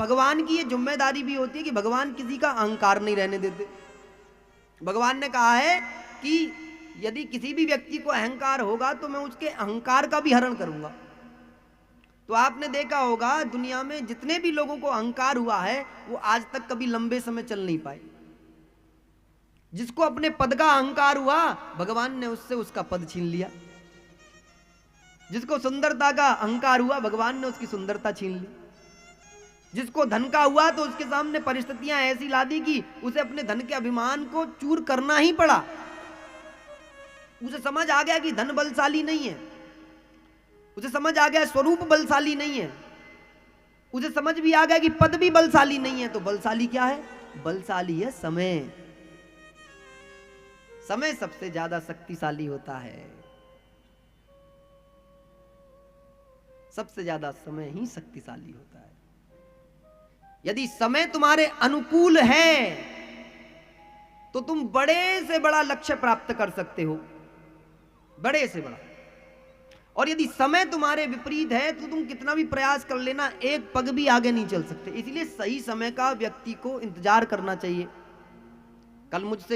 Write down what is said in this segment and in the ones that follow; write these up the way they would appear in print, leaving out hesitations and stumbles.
भगवान की ये जिम्मेदारी भी होती है कि भगवान किसी का अहंकार नहीं रहने देते। भगवान ने कहा है कि यदि किसी भी व्यक्ति को अहंकार होगा तो मैं उसके अहंकार का भी हरण करूंगा। तो आपने देखा होगा दुनिया में जितने भी लोगों को अहंकार हुआ है वो आज तक कभी लंबे समय चल नहीं पाए। जिसको अपने पद का अहंकार हुआ भगवान ने उससे उसका पद छीन लिया। जिसको सुंदरता का अहंकार हुआ भगवान ने उसकी सुंदरता छीन ली। जिसको धन का हुआ तो उसके सामने परिस्थितियां ऐसी ला दी कि उसे अपने धन के अभिमान को चूर करना ही पड़ा। उसे समझ आ गया कि धन बलशाली नहीं है, उसे समझ आ गया स्वरूप बलशाली नहीं है, उसे समझ भी आ गया कि पद भी बलशाली नहीं है। तो बलशाली क्या है? बलशाली है समय। समय सबसे ज्यादा शक्तिशाली होता है। सबसे ज्यादा समय ही शक्तिशाली होता है। यदि समय तुम्हारे अनुकूल है तो तुम बड़े से बड़ा लक्ष्य प्राप्त कर सकते हो, बड़े से बड़ा। और यदि समय तुम्हारे विपरीत है तो तुम कितना भी प्रयास कर लेना एक पग भी आगे नहीं चल सकते। इसलिए सही समय का व्यक्ति को इंतजार करना चाहिए। कल मुझसे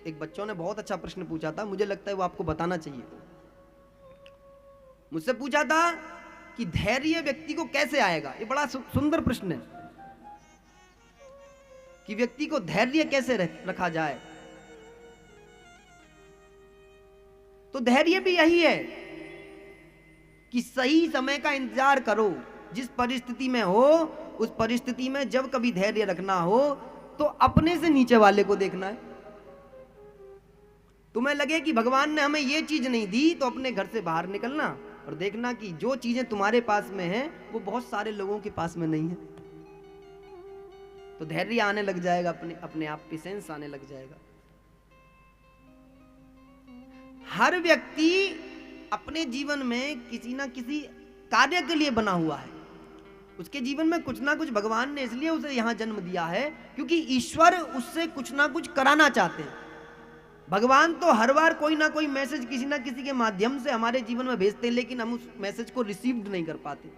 एक बच्चों ने बहुत अच्छा प्रश्न पूछा था, मुझे लगता है वो आपको बताना चाहिए। मुझसे पूछा था कि धैर्य व्यक्ति को कैसे आएगा। ये बड़ा सुंदर प्रश्न है कि व्यक्ति को धैर्य कैसे रखा जाए। तो धैर्य भी यही है कि सही समय का इंतजार करो। जिस परिस्थिति में हो उस परिस्थिति में जब कभी धैर्य रखना हो तो अपने से नीचे वाले को देखना है। तुम्हें लगे कि भगवान ने हमें ये चीज नहीं दी तो अपने घर से बाहर निकलना और देखना कि जो चीजें तुम्हारे पास में हैं वो बहुत सारे लोगों के पास में नहीं है। तो धैर्य आने लग जाएगा, अपने आप पेशेंस आने लग जाएगा। हर व्यक्ति अपने जीवन में किसी ना किसी कार्य के लिए बना हुआ है। उसके जीवन में कुछ ना कुछ भगवान ने इसलिए उसे यहां जन्म दिया है क्योंकि ईश्वर उससे कुछ ना कुछ कराना चाहते हैं। भगवान तो हर बार कोई ना कोई मैसेज किसी ना किसी के माध्यम से हमारे जीवन में भेजते हैं, लेकिन हम उस मैसेज को रिसीव नहीं कर पाते,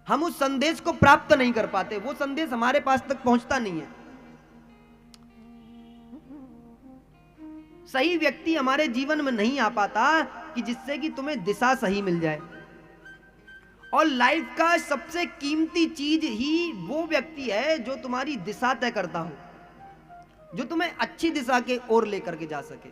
हम उस संदेश को प्राप्त नहीं कर पाते, वो संदेश हमारे पास तक पहुंचता नहीं है। सही व्यक्ति हमारे जीवन में नहीं आ पाता कि जिससे कि तुम्हें दिशा सही मिल जाए। और लाइफ का सबसे कीमती चीज ही वो व्यक्ति है जो तुम्हारी दिशा तय करता हो, जो तुम्हें अच्छी दिशा के ओर लेकर के जा सके।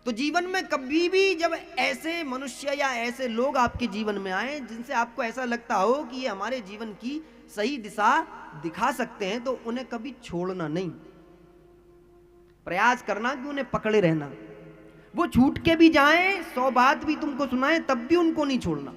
तो जीवन में कभी भी जब ऐसे मनुष्य या ऐसे लोग आपके जीवन में आए जिनसे आपको ऐसा लगता हो कि ये हमारे जीवन की सही दिशा दिखा सकते हैं, तो उन्हें कभी छोड़ना नहीं, प्रयास करना कि उन्हें पकड़े रहना। वो छूट के भी जाएं, 100 बात भी तुमको सुनाएं, तब भी उनको नहीं छोड़ना।